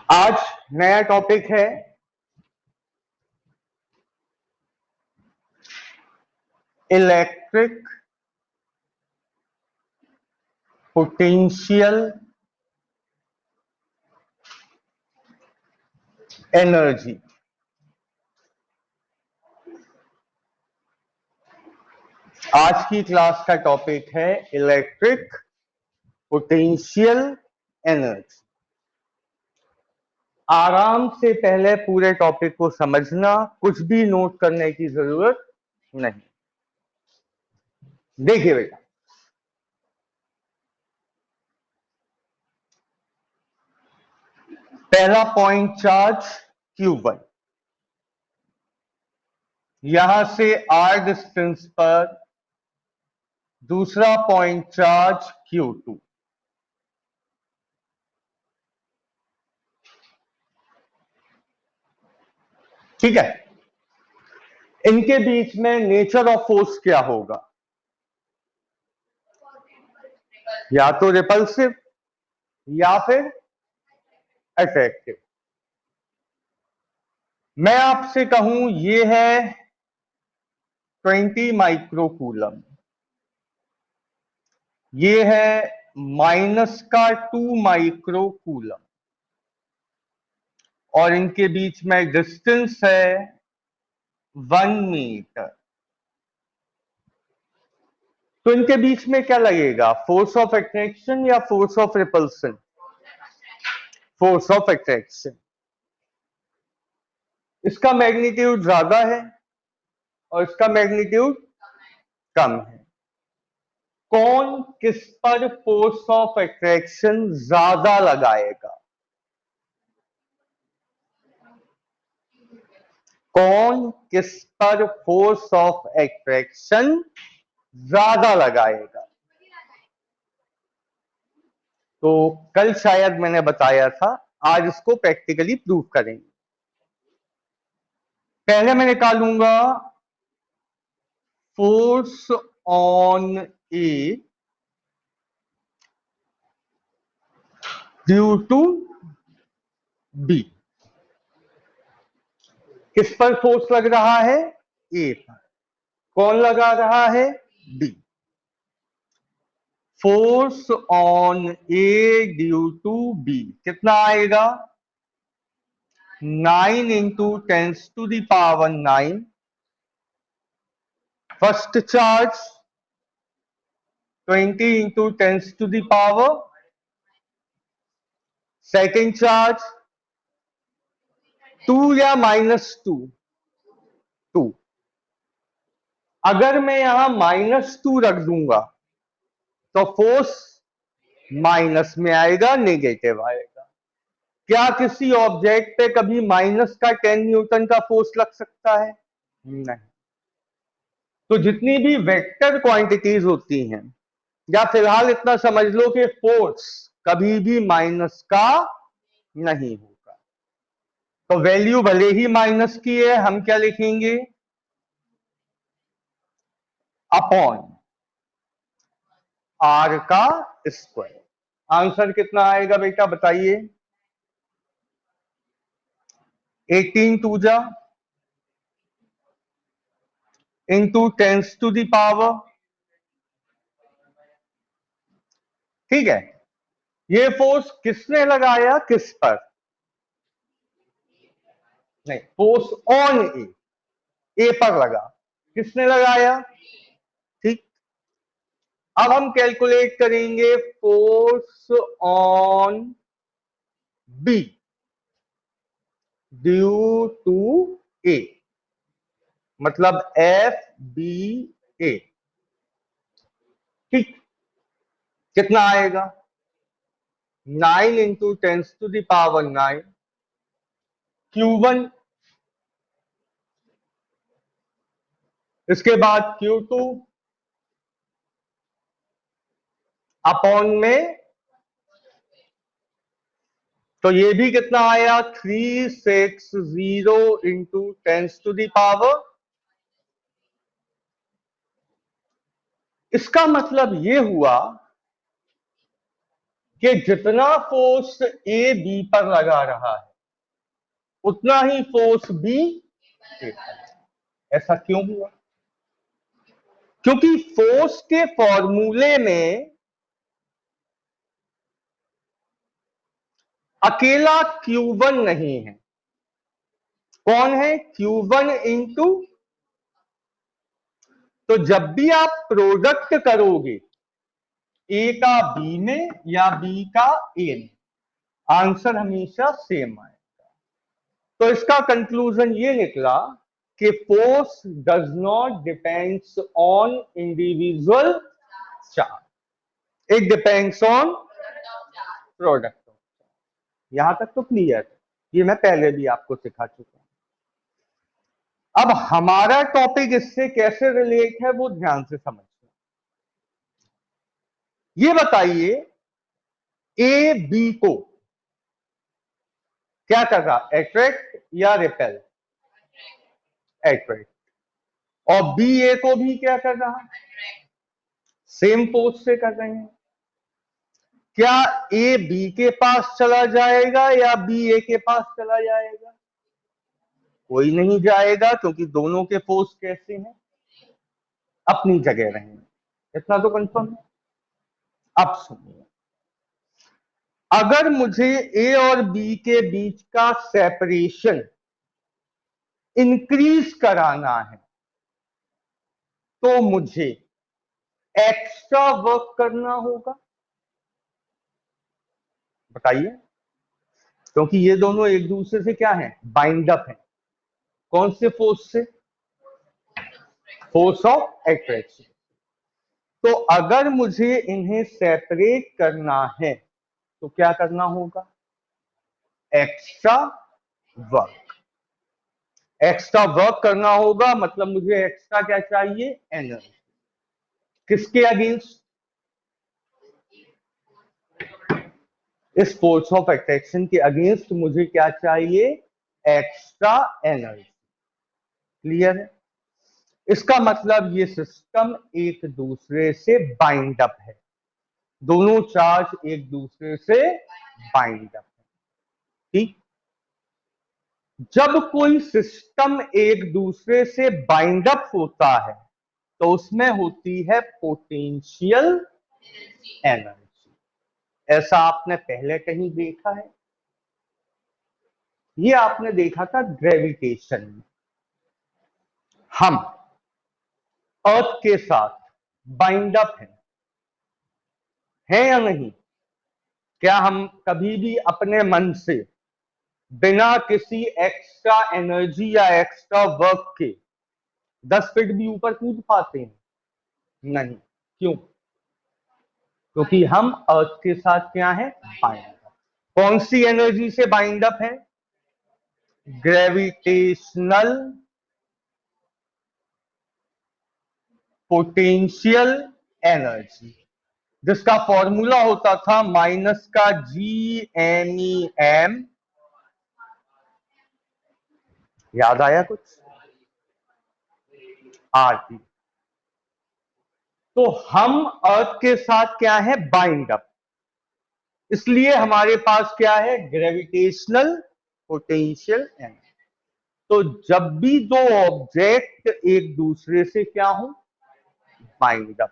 आज नया टॉपिक है इलेक्ट्रिक पोटेंशियल एनर्जी। आज की क्लास का टॉपिक है इलेक्ट्रिक पोटेंशियल एनर्जी। आराम से पहले पूरे टॉपिक को समझना, कुछ भी नोट करने की जरूरत नहीं। देखिए बेटा, पहला पॉइंट चार्ज Q1, यहां से R डिस्टेंस पर दूसरा पॉइंट चार्ज Q2। ठीक है, इनके बीच में नेचर ऑफ फोर्स क्या होगा? या तो रिपल्सिव या फिर अट्रैक्टिव। मैं आपसे कहूं ये है 20 माइक्रोकूलम, ये है -2 माइक्रोकूलम, और इनके बीच में डिस्टेंस है 1 मीटर। तो इनके बीच में क्या लगेगा? फोर्स ऑफ अट्रैक्शन या force of repulsion? Force of attraction. इसका मैग्नीट्यूड ज्यादा है और इसका मैग्नीट्यूड कम है। कौन किस पर फोर्स ऑफ अट्रैक्शन ज्यादा लगाएगा? कौन किस पर फोर्स ऑफ अट्रैक्शन ज्यादा लगाएगा? तो कल शायद मैंने बताया था, आज इसको प्रैक्टिकली प्रूव करेंगे। पहले मैं निकालूंगा force on A due to B. किस पर फोर्स लग रहा है? ए पर। कौन लगा रहा है? B. Force on A due to B कितना आएगा? 9 इंटू 10⁻⁹ फर्स्ट चार्ज, 20 इंटू 10⁻, सेकेंड चार्ज 2 या -2? 2। अगर मैं यहां -2 रख दूंगा तो फोर्स माइनस में आएगा, नेगेटिव आएगा। क्या किसी ऑब्जेक्ट पे कभी -10 न्यूटन का फोर्स लग सकता है? नहीं। तो जितनी भी वेक्टर क्वांटिटीज होती हैं, या फिलहाल इतना समझ लो कि फोर्स कभी भी माइनस का नहीं होगा। तो वैल्यू भले ही माइनस की है, हम क्या लिखेंगे? अपॉन आर का स्क्वायर। आंसर कितना आएगा बेटा बताइए? 18 टू जा इंटू 10⁻। ठीक है, ये फोर्स किसने लगाया? किस पर? नहीं, फोर्स ऑन ए पर लगा। किसने लगाया? ठीक। अब हम कैलकुलेट करेंगे force on B due to A, मतलब FBA। ठीक, कितना आएगा? 9 इंटू 10⁻⁹ Q1, इसके बाद Q2 अपॉन में, तो ये भी कितना आया? 360 इंटू 10⁻। इसका मतलब ये हुआ कि जितना फोर्स ए बी पर लगा रहा है उतना ही फोर्स बी ए पर। ऐसा क्यों हुआ? क्योंकि फोर्स के फॉर्मूले में अकेला Q1 नहीं है। कौन है? Q1 इंटू, तो जब भी आप प्रोडक्ट करोगे ए का बी में या बी का ए में, आंसर हमेशा सेम आएगा। तो इसका कंक्लूजन ये निकला कि force does not depends on individual charge, it depends on product. यहां तक तो क्लियर, ये मैं पहले भी आपको सिखा चुका हूं। अब हमारा टॉपिक इससे कैसे रिलेट है वो ध्यान से समझना। ये बताइए, ए बी को क्या कर रहा? अट्रैक्ट या रिपेल? अट्रैक्ट। और बी ए को भी क्या कर रहा? सेम फोर्स से कर रहे हैं। क्या ए बी के पास चला जाएगा या बी ए के पास चला जाएगा? कोई नहीं जाएगा, क्योंकि दोनों के फोर्स कैसे हैं? अपनी जगह रहेंगे। इतना तो कंफर्म है। अब सुनिए, अगर मुझे ए और बी के बीच का सेपरेशन इंक्रीज कराना है तो मुझे एक्स्ट्रा वर्क करना होगा। बताइए, क्योंकि ये दोनों एक दूसरे से क्या है? बाइंड अप है। कौन से फोर्स से? Force of attraction. तो अगर मुझे इन्हें सेपरेट करना है तो क्या करना होगा? Extra work. एक्स्ट्रा वर्क करना होगा, मतलब मुझे एक्स्ट्रा क्या चाहिए? एनर्जी। किसके अगेंस्ट? इस फोर्स ऑफ अट्रैक्शन के अगेंस्ट मुझे क्या चाहिए? Extra energy. क्लियर है? इसका मतलब ये सिस्टम एक दूसरे से बाइंड अप है। दोनों चार्ज एक दूसरे से बाइंड अप है। ठीक? जब कोई सिस्टम एक दूसरे से बाइंड अप होता है तो उसमें होती है पोटेंशियल एनर्जी। ऐसा आपने पहले कहीं देखा है? ये आपने देखा था ग्रेविटेशन में। हम अर्थ के साथ बाइंड अप है या नहीं? क्या हम कभी भी अपने मन से बिना किसी एक्स्ट्रा एनर्जी या एक्स्ट्रा वर्क के 10 फीट भी ऊपर कूद पाते हैं? नहीं। क्यों? क्योंकि हम अर्थ के साथ क्या है? Bind up. कौन सी एनर्जी से बाइंड अप है? ग्रेविटेशनल पोटेंशियल एनर्जी, जिसका फॉर्मूला होता था माइनस का GMEM। याद आया कुछ? RT। तो हम अर्थ के साथ क्या है? Bind up. इसलिए हमारे पास क्या है? Gravitational potential energy. तो जब भी दो ऑब्जेक्ट एक दूसरे से क्या हो? बाइंड अप,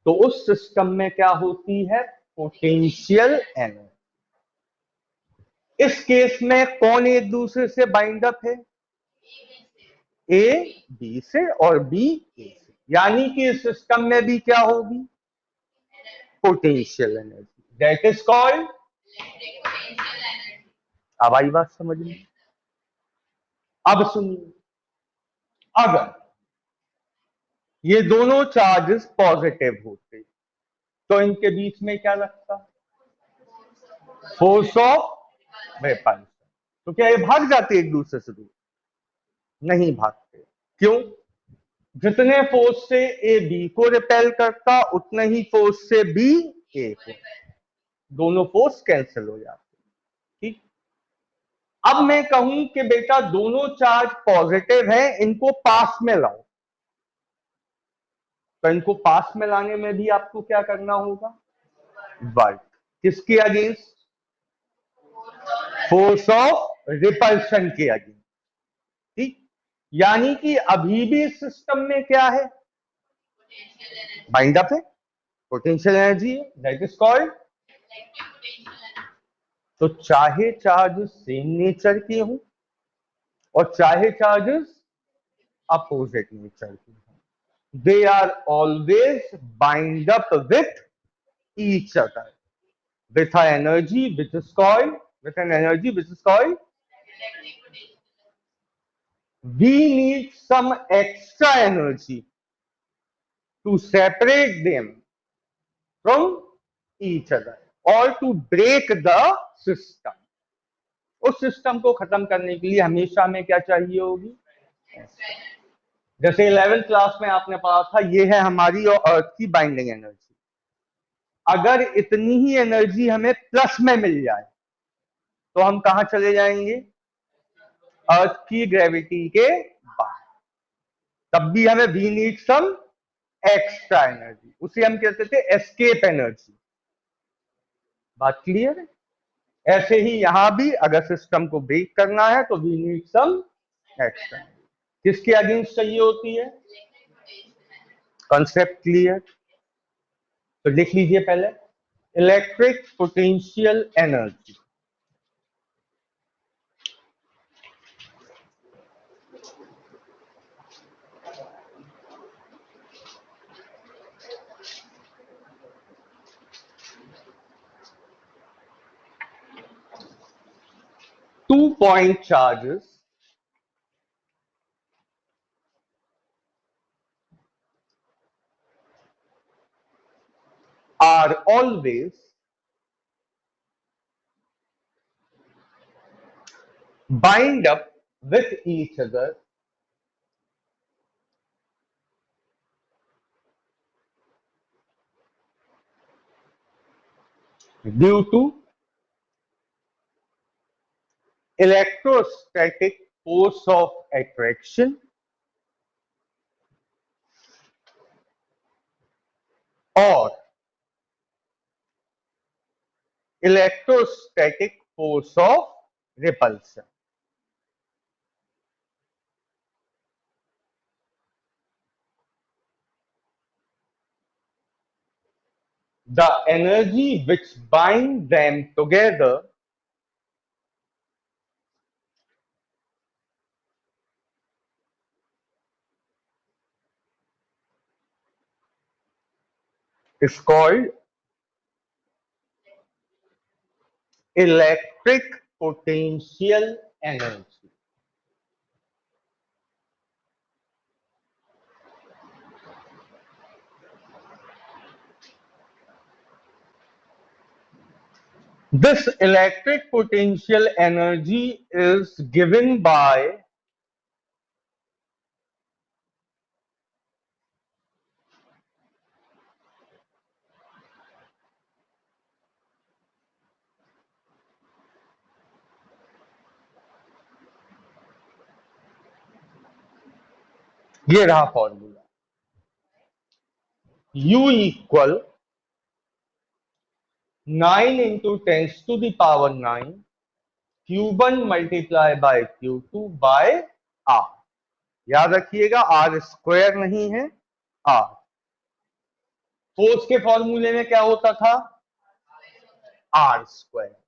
तो उस सिस्टम में क्या होती है? Potential energy. इस केस में कौन एक दूसरे से बाइंड अप है? ए बी से और बी ए से। यानी कि इस सिस्टम में भी क्या होगी? Potential energy. That is called. अब आई बात समझ में? अब सुनिए, अगर ये दोनों चार्जेस पॉजिटिव होते तो इनके बीच में क्या लगता? Force of repulsion. तो क्या ये भाग जाते एक दूसरे से दूर? नहीं भागते। क्यों? जितने फोर्स से ए बी को रिपेल करता उतने ही फोर्स से बी ए को, दोनों फोर्स कैंसिल हो जाते। ठीक? अब मैं कहूं कि बेटा दोनों चार्ज पॉजिटिव हैं, इनको पास में लाओ, तो इनको पास में लाने में भी आपको क्या करना होगा? वर्क। किसके अगेंस्ट? फोर्स ऑफ रिपल्शन के अगेंस्ट। ठीक, यानी कि अभी भी इस सिस्टम में क्या है? बाइंड अप है, पोटेंशियल एनर्जी है, दैट इज कॉल्ड। तो चाहे चार्ज सेम नेचर के हों और चाहे चार्जेस अपोजिट नेचर के हों, they are always bind up with each other with an energy which is called, with an energy which is called, we need some extra energy to separate them from each other or to break the system. उस system को खत्म करने के लिए हमेशा हमें क्या चाहिए होगी? जैसे 11th क्लास में आपने पढ़ा था, ये है हमारी और अर्थ की बाइंडिंग एनर्जी। अगर इतनी ही एनर्जी हमें प्लस में मिल जाए तो हम कहां चले जाएंगे? अर्थ की ग्रेविटी के बाहर। तब भी हमें we need some extra energy, उसे हम कहते थे एस्केप एनर्जी। बात क्लियर है? ऐसे ही यहां भी अगर सिस्टम को ब्रेक करना है तो वी नीड सम एक्स्ट्रा। किसके अगेंस्ट चाहिए होती है? Concept clear? तो लिख लीजिए पहले, electric potential energy two-point charges are always bind up with each other due to electrostatic force of attraction or electrostatic force of repulsion. The energy which bind them together is called electric potential energy. This electric potential energy is given by ये रहा formula, U इक्वल 9 into 10 to the power 9 Q1 multiply by Q2 by R। याद रखिएगा R square नहीं है, R। Force के फॉर्मूले में क्या होता था? R square.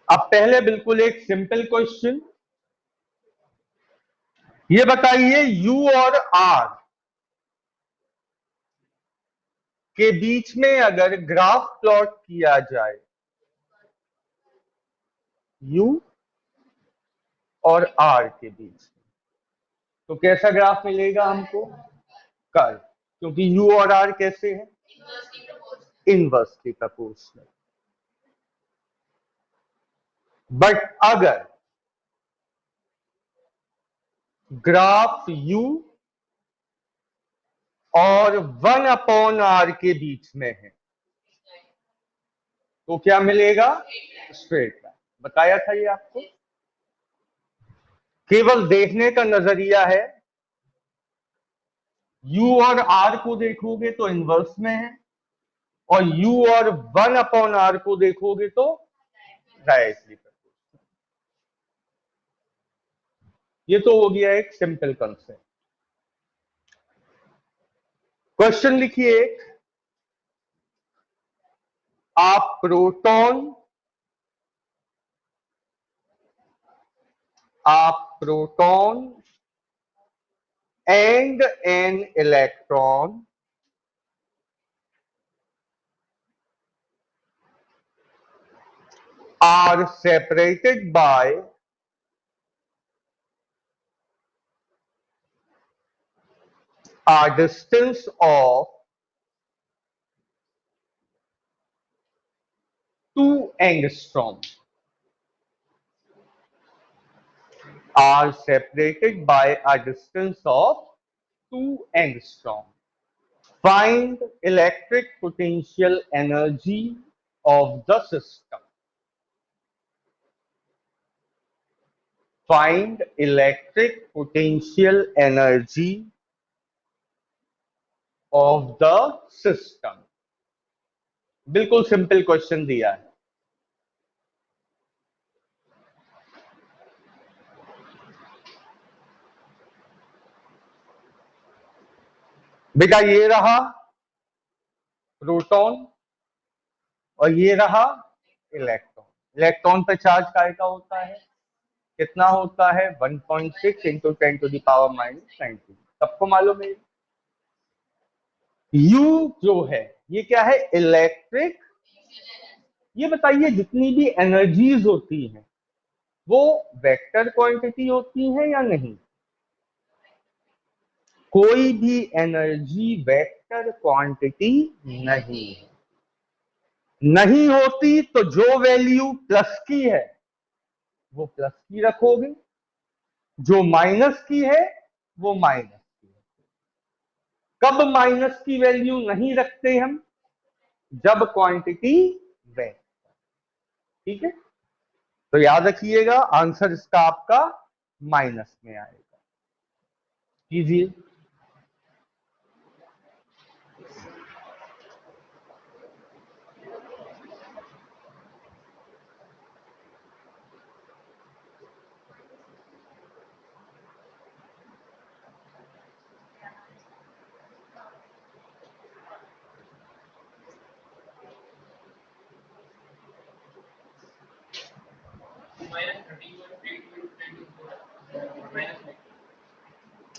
अब पहले बिल्कुल एक सिंपल क्वेश्चन, ये बताइए U और R के बीच में अगर ग्राफ प्लॉट किया जाए, U और R के बीच में, तो कैसा ग्राफ मिलेगा हमको? कर्व। क्योंकि U और R कैसे हैं? Inversely proportional. बट अगर ग्राफ U और 1/R के बीच में है तो क्या मिलेगा? Straight line. बताया था ये आपको, केवल देखने का नजरिया है, U और R को देखोगे तो इनवर्स में है, और U और 1/R को देखोगे तो डायरेक्टली। ये तो हो गया एक सिंपल कंसेप्ट। क्वेश्चन लिखिए एक, आप proton and an electron are separated by a distance of 2 angstrom. Are separated by a distance of 2 angstrom. Find electric potential energy of the system. Find electric potential energy of the system. बिल्कुल simple question दिया है। बेटा ये रहा proton और ये रहा electron. Electron पे चार्ज काय का होता है, कितना होता है 1.6 इंटू 10⁻⁻⁹ सबको मालूम है। U जो है ये क्या है, इलेक्ट्रिक। ये बताइए जितनी भी एनर्जीज होती हैं वो वेक्टर क्वांटिटी होती है या नहीं? कोई भी एनर्जी वेक्टर क्वांटिटी नहीं है। नहीं होती तो जो वैल्यू प्लस की है वो प्लस की रखोगे, जो माइनस की है वो माइनस की है। कब माइनस की वैल्यू नहीं रखते हम, जब क्वांटिटी वेक्टर। ठीक है, तो याद रखिएगा आंसर इसका आपका माइनस में आएगा। कीजिए।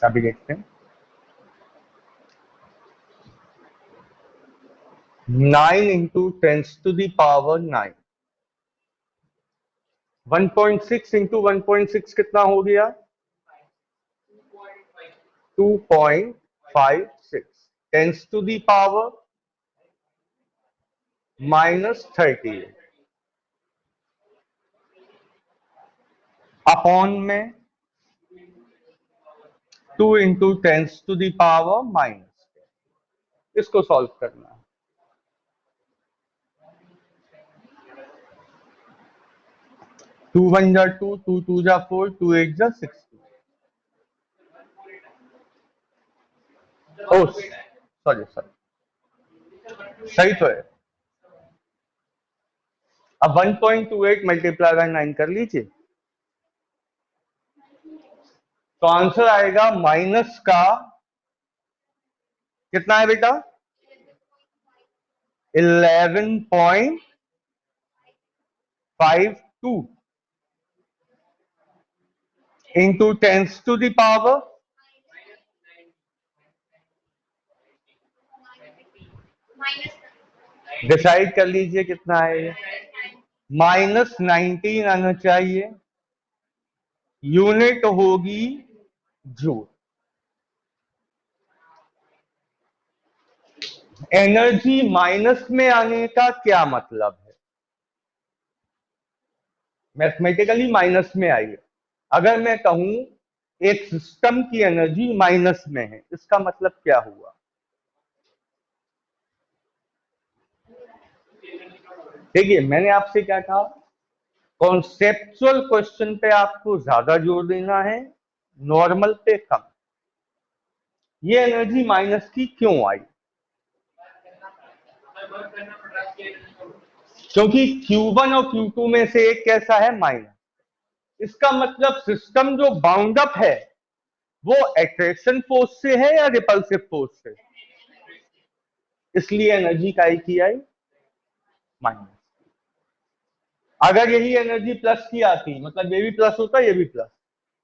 अभी देखते हैं। 9 इंटू 10⁻⁹ 1.6 इंटू 1.6 कितना हो गया 2.56 10⁻⁻38 अपॉन में 2 इंटू 10⁻⁻। इसको सॉल्व करना है। 2 1 जा 2, 2 2 जा 4, 2 8 जा 16। ओ सॉरी सही तो है। अब 1.28 मल्टीप्लाई बाय 9 कर लीजिए, तो आंसर आएगा माइनस का कितना है बेटा 11.52 इंटू 10⁻⁻। डिसाइड कर लीजिए कितना है। -19 आना चाहिए। यूनिट होगी जूल। एनर्जी माइनस में आने का क्या मतलब है, मैथमेटिकली माइनस में आई है। अगर मैं कहूं एक सिस्टम की एनर्जी माइनस में है, इसका मतलब क्या हुआ? देखिए मैंने आपसे क्या कहा, कॉन्सेप्चुअल क्वेश्चन पे आपको ज्यादा जोर देना है, नॉर्मल पे कम। ये एनर्जी माइनस की क्यों आई? क्योंकि Q1 और Q2 में से एक कैसा है? माइनस। इसका मतलब सिस्टम जो बाउंड अप है वो अट्रैक्शन फोर्स से है या रिपल्सिव फोर्स से? इसलिए एनर्जी काय की आई? माइनस। अगर यही एनर्जी प्लस की आती, मतलब ये भी प्लस होता, ये भी प्लस,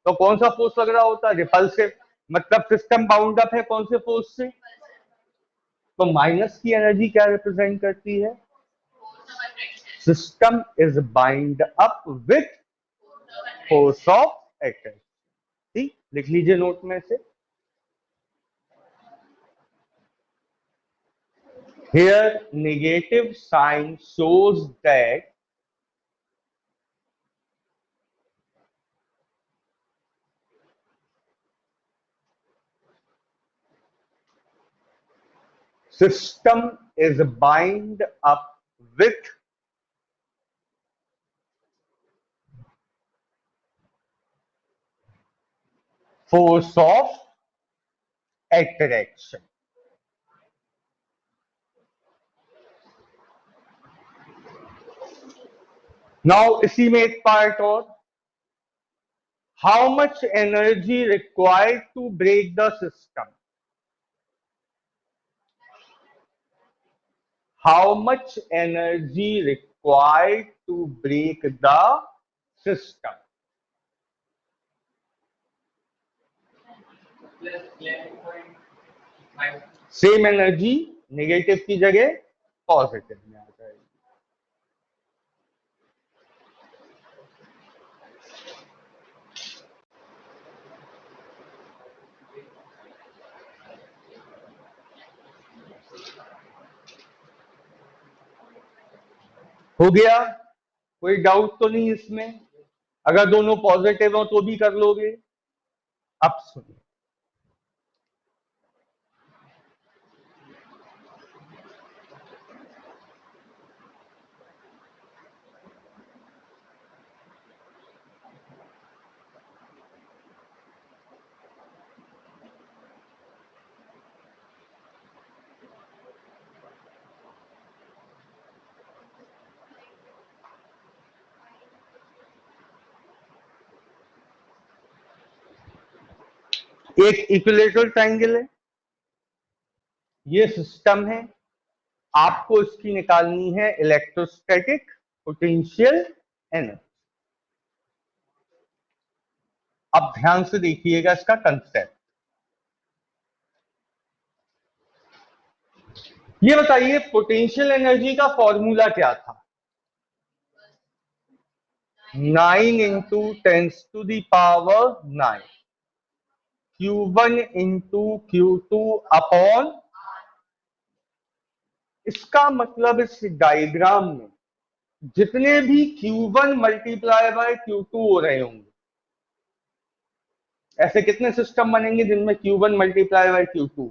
तो कौन सा फोर्स लग रहा होता? रिपल्सिव। मतलब सिस्टम बाउंड अप है कौन से फोर्स से? तो माइनस की एनर्जी क्या रिप्रेजेंट करती है? System is bind up with force of attraction. ठीक, लिख लीजिए नोट में से। Here negative sign shows that system is bind up with force of attraction. Now इसी में एक पार्ट और, how much energy required to break the system? How much energy required to break the system? Same energy negative की जगह positive में आ जाएगी। हो गया? कोई डाउट तो नहीं इसमें? अगर दोनों पॉजिटिव हो तो भी कर लोगे? अब सुनिए, एक इक्विलेटरल ट्रायंगल है, ये सिस्टम है, आपको इसकी निकालनी है इलेक्ट्रोस्टैटिक पोटेंशियल एनर्जी। अब ध्यान से देखिएगा इसका कंसेप्ट। ये बताइए पोटेंशियल एनर्जी का फॉर्मूला क्या था? 9 into 10⁻⁹ Q1 into Q2 upon. इसका मतलब इस डायग्राम में जितने भी Q1 मल्टीप्लाई बाय Q2 हो रहे होंगे, ऐसे कितने सिस्टम बनेंगे जिनमें Q1 मल्टीप्लाई बाय Q2?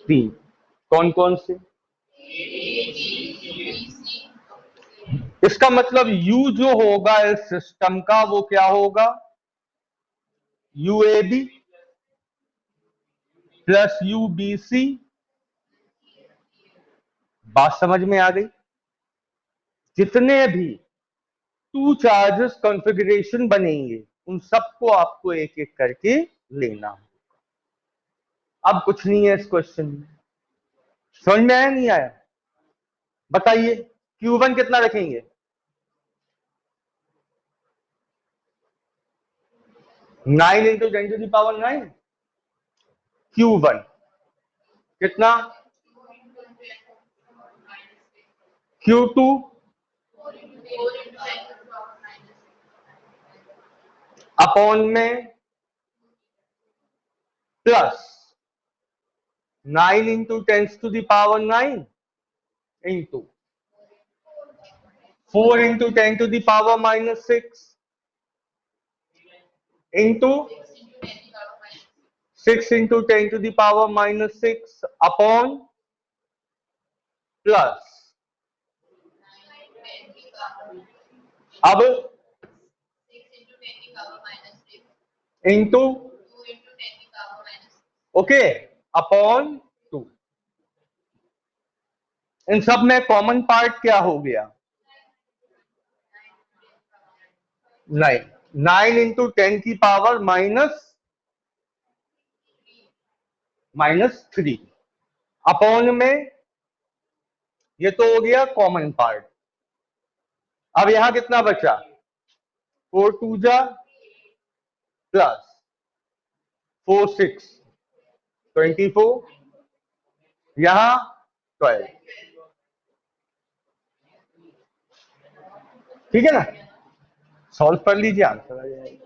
3। कौन कौन से? इसका मतलब U जो होगा इस सिस्टम का वो क्या होगा? UAB plus UBC। बात समझ में आ गई? जितने भी टू चार्जेस कॉन्फ़िगरेशन बनेंगे उन सबको आपको एक एक करके लेना है। अब कुछ नहीं है इस क्वेश्चन में। समझ में आया नहीं आया? बताइए Q1 कितना रखेंगे? 9 इंटू 10⁹9। Q1 कितना? Q2 अपॉन में plus 9 into 10⁹9 into 4 into 10⁻⁻6 into 6 into 10⁻⁻6 upon plus. अब इंटू ओके, अपॉन 2। इन सब में कॉमन पार्ट क्या हो गया? 9। 9 इंटू 10 की पावर -3 अपॉन में ये तो हो गया कॉमन पार्ट। अब यहां कितना बचा? 4 2 जा प्लस 4 6 24, यहां 12। ठीक है ना? सॉल्व कर लीजिए, आंसर आ जाएगा।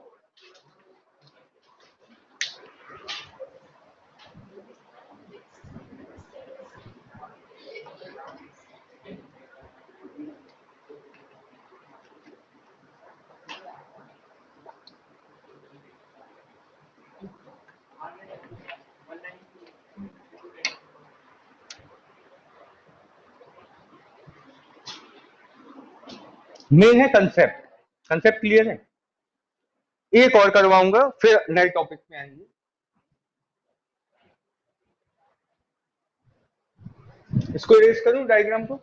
मेन है कंसेप्ट। कंसेप्ट क्लियर है? एक और करवाऊंगा, फिर नए टॉपिक में आएंगे। इसको इरेज करूं डायग्राम को?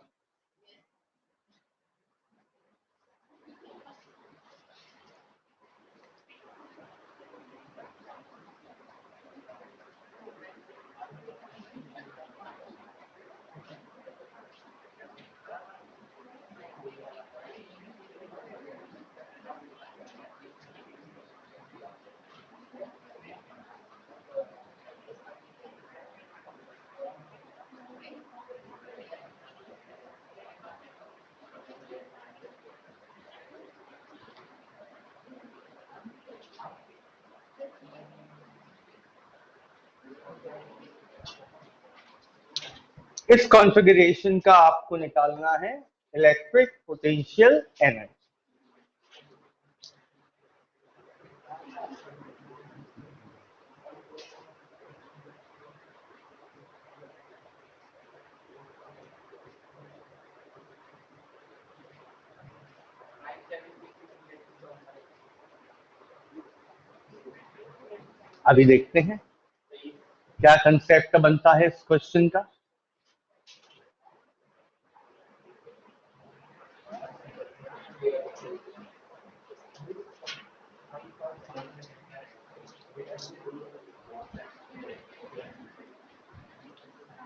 इस कॉन्फ़िगरेशन का आपको निकालना है इलेक्ट्रिक पोटेंशियल एनर्जी। अभी देखते हैं क्या कंसेप्ट बनता है इस क्वेश्चन का।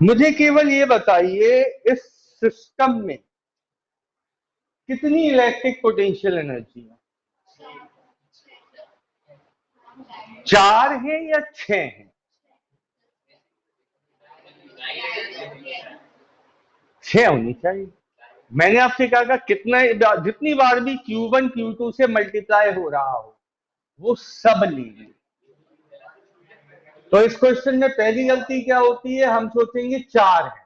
मुझे केवल ये बताइए, इस सिस्टम में कितनी इलेक्ट्रिक पोटेंशियल एनर्जी है? 4 है या 6 है? 6 होनी चाहिए। मैंने आपसे कहा था कितना, जितनी बार भी Q1 Q2 से मल्टीप्लाई हो रहा हो वो सब लीजिए। तो इस क्वेश्चन में पहली गलती क्या होती है? हम सोचेंगे 4 है,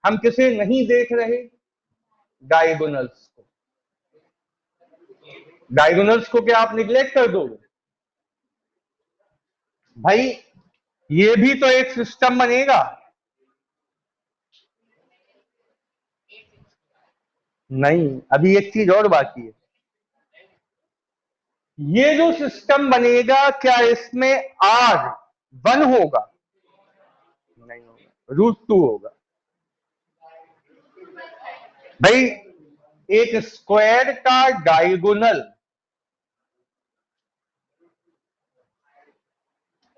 हम किसे नहीं देख रहे? डायगोनल्स को। डायगोनल्स को क्या आप निग्लेक्ट कर दोगे? भाई ये भी तो एक सिस्टम बनेगा। नहीं, अभी एक चीज और बाकी है। ये जो सिस्टम बनेगा क्या इसमें R 1 होगा? नहीं होगा, √2 होगा। भाई एक स्क्वायर का डायगोनल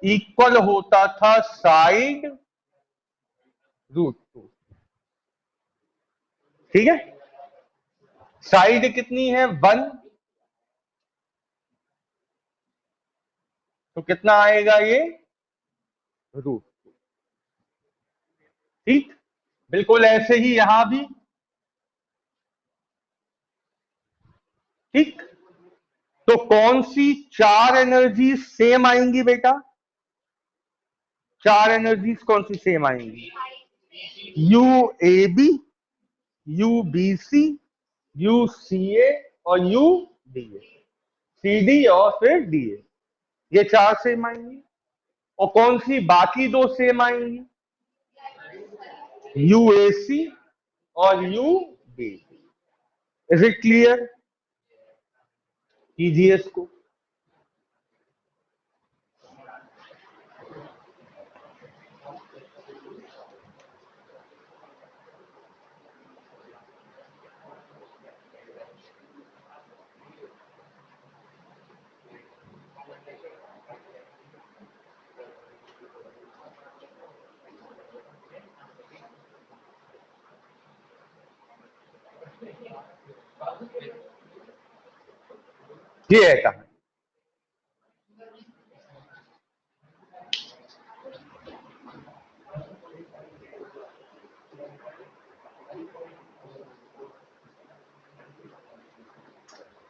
इक्वल होता था साइड √2। ठीक है? साइड कितनी है? 1। तो कितना आएगा ये? √2। ठीक, बिल्कुल ऐसे ही यहां भी। ठीक, तो कौन सी 4 एनर्जी सेम आएंगी बेटा? 4 एनर्जीज कौन सी सेम आएंगी? U A B, U B C, U C A और U D A. C D और फिर डी ए, ये 4 सेम आएंगी। और कौन सी बाकी 2 सेम आएंगी? यू ए सी और U B. Is it clear? कीजिए इसको। ये है कहानी।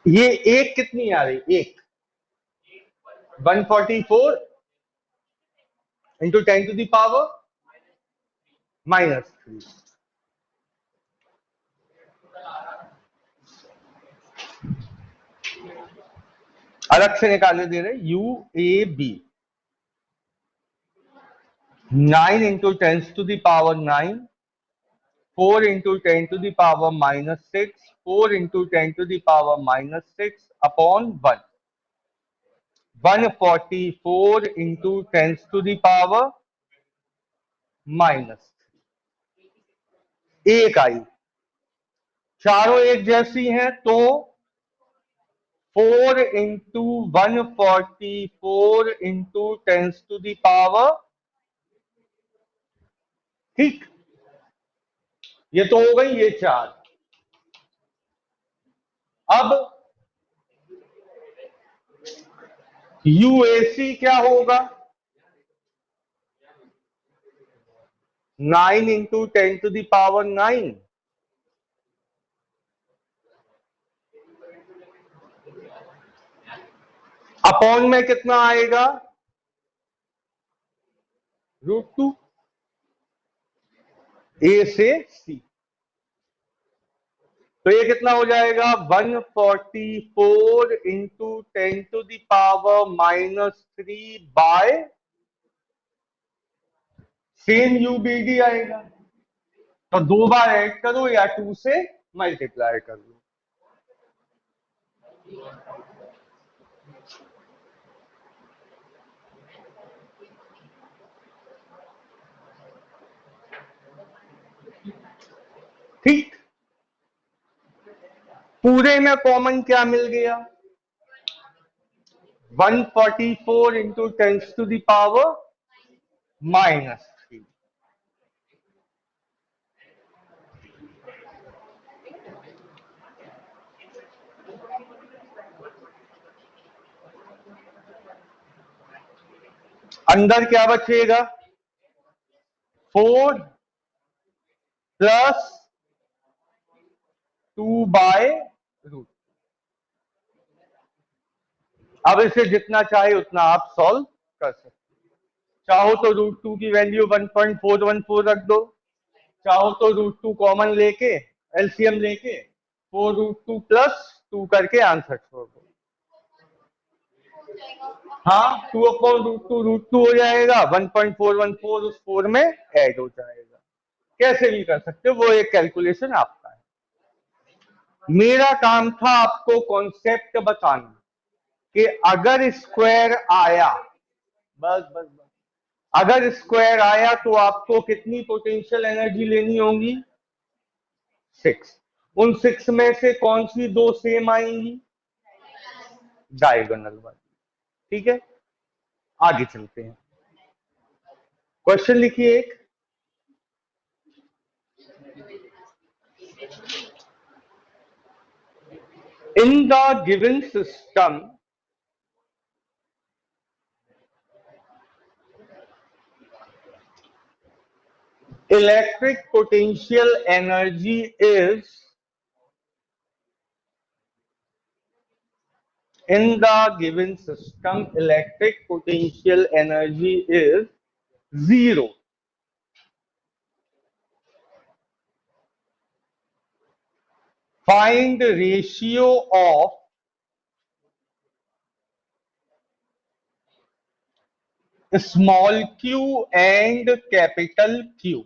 ये एक कितनी आ रही? एक 144 इंटू 10 टू द पावर -3। अलग से निकालने दे रहे UAB 9 into 10 to the power 9, 4 into 10 to the power -6, 4 into 10 to the power -6 upon 1. 144 into 10 to the power -3। एक आई, चारों एक जैसी हैं तो 4 into 144 into 10 to the power, ठीक, ये तो हो गई ये चार। अब UAC क्या होगा? 9 into 10 to the power 9, upon में कितना आएगा? √2, A से C। तो ये कितना हो जाएगा? 144 into 10 to the power -3 by same UBD आएगा। तो दो बार ऐड करो या 2 से मल्टीप्लाई कर लो। ठीक, पूरे में कॉमन क्या मिल गया? 144 इंटू 10 टू द पावर -3। अंदर क्या बचेगा? 4 प्लस 2 बाय √। अब इसे जितना चाहे उतना आप सॉल्व कर सकते। चाहो तो √2 की वैल्यू 1.414 रख दो, चाहो तो √2 कॉमन लेके एलसीएम लेके 4√2 प्लस 2 करके आंसर छोड़ दो। हाँ, 2/√2 √2 हो जाएगा, 1.414 उस 4 में ऐड हो जाएगा। कैसे भी कर सकते हो, वो एक कैलकुलेशन आपका है। मेरा काम था आपको कॉन्सेप्ट बताना कि अगर स्क्वायर आया, बस बस बस, अगर स्क्वायर आया तो आपको कितनी पोटेंशियल एनर्जी लेनी होगी? 6। उन 6 में से कौन सी दो सेम आएंगी? डायगोनल वाली। ठीक है, आगे चलते हैं। क्वेश्चन लिखिए एक। In the given system electric potential energy is, in the given system electric potential energy is 0. Find ratio of small q and capital Q.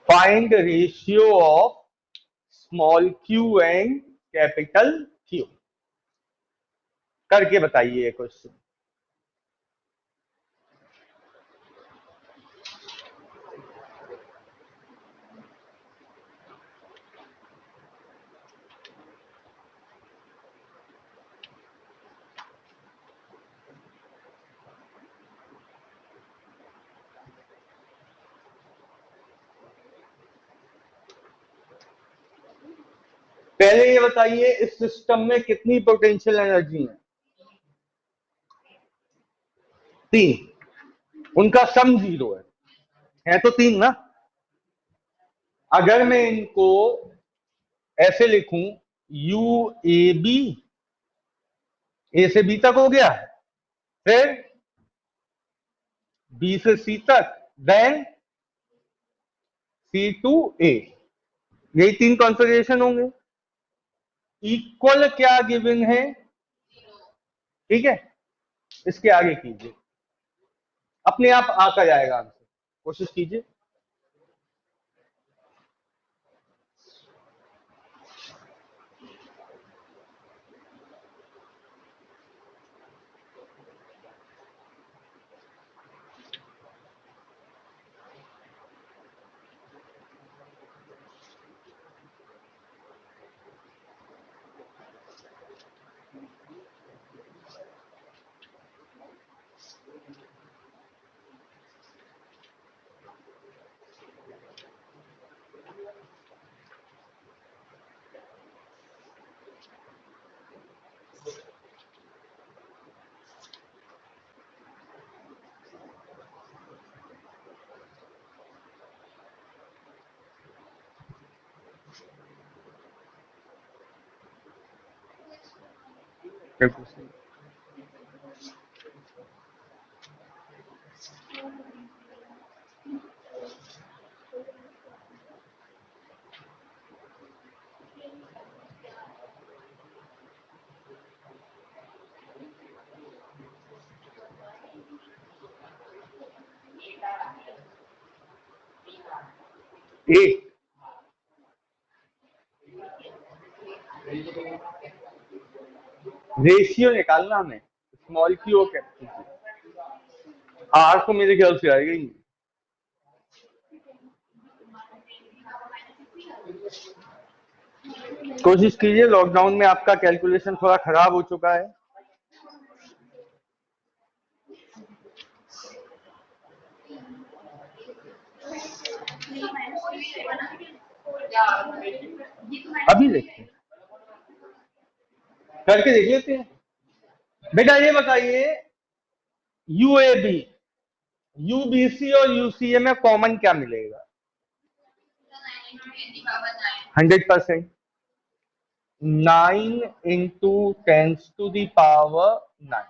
Find ratio of small q and capital Q। करके बताइए ये question. पहले ये बताइए इस system में कितनी potential energy है? 3। उनका सम 0 है तो 3 ना। अगर मैं इनको ऐसे लिखूं, यू ए बी, ए से बी तक हो गया, फिर बी से सी तक, देन सी टू ए, यही 3 कॉन्फ़िगरेशन होंगे। इक्वल क्या गिवन है? ठीक है, इसके आगे कीजिए, अपने आप आता जाएगा आंसर, कोशिश कीजिए। बिल्कुल सही। ए रेशियो निकालना हमें, स्मॉल की और कैपिटल की। आर तो मेरे ख्याल से आएगा ही नहीं। कोशिश कीजिए, लॉकडाउन में आपका कैलकुलेशन थोड़ा खराब हो चुका है। अभी देखते हैं, करके देख लेते हैं। बेटा ये बताइए, यूएबी, यूबीसी और यूसीए में कॉमन क्या मिलेगा? 100%। 9 इंटू 10⁹।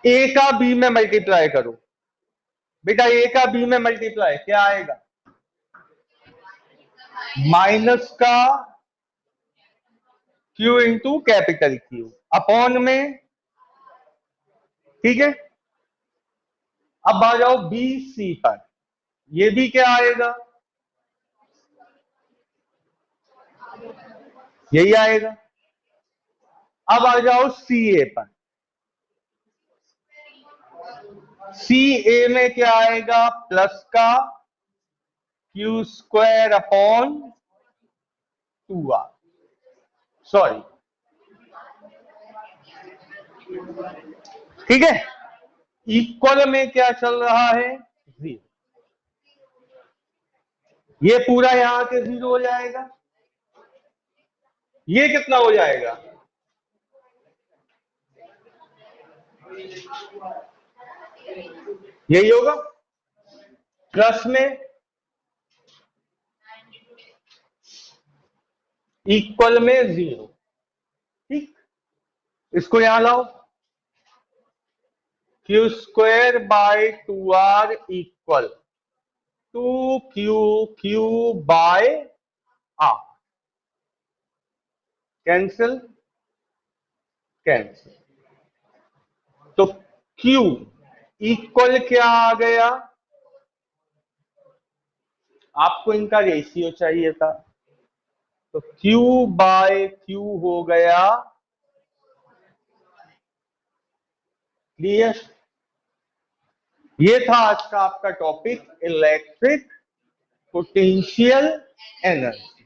ए का बी में मल्टीप्लाई करो। बेटा ए का बी में मल्टीप्लाई क्या आएगा? माइनस का Q into capital Q upon में। ठीक है, अब आ जाओ बी सी पर, ये भी क्या आएगा? यही आएगा। अब आ जाओ सी ए पर, सी ए में क्या आएगा? प्लस का Q square upon 2r। Sorry, ठीक है। इक्वल में क्या चल रहा है? 0। ये पूरा यहां के 0 हो जाएगा। ये कितना हो जाएगा? यही होगा, प्लस में इक्वल में 0। ठीक, इसको यहां लाओ, Q square by 2r equal 2q by r। Cancel cancel, तो q इक्वल क्या आ गया? आपको इनका रेशियो चाहिए था, तो q बाय q हो गया। क्लियर? ये था आज का आपका टॉपिक, इलेक्ट्रिक पोटेंशियल एनर्जी।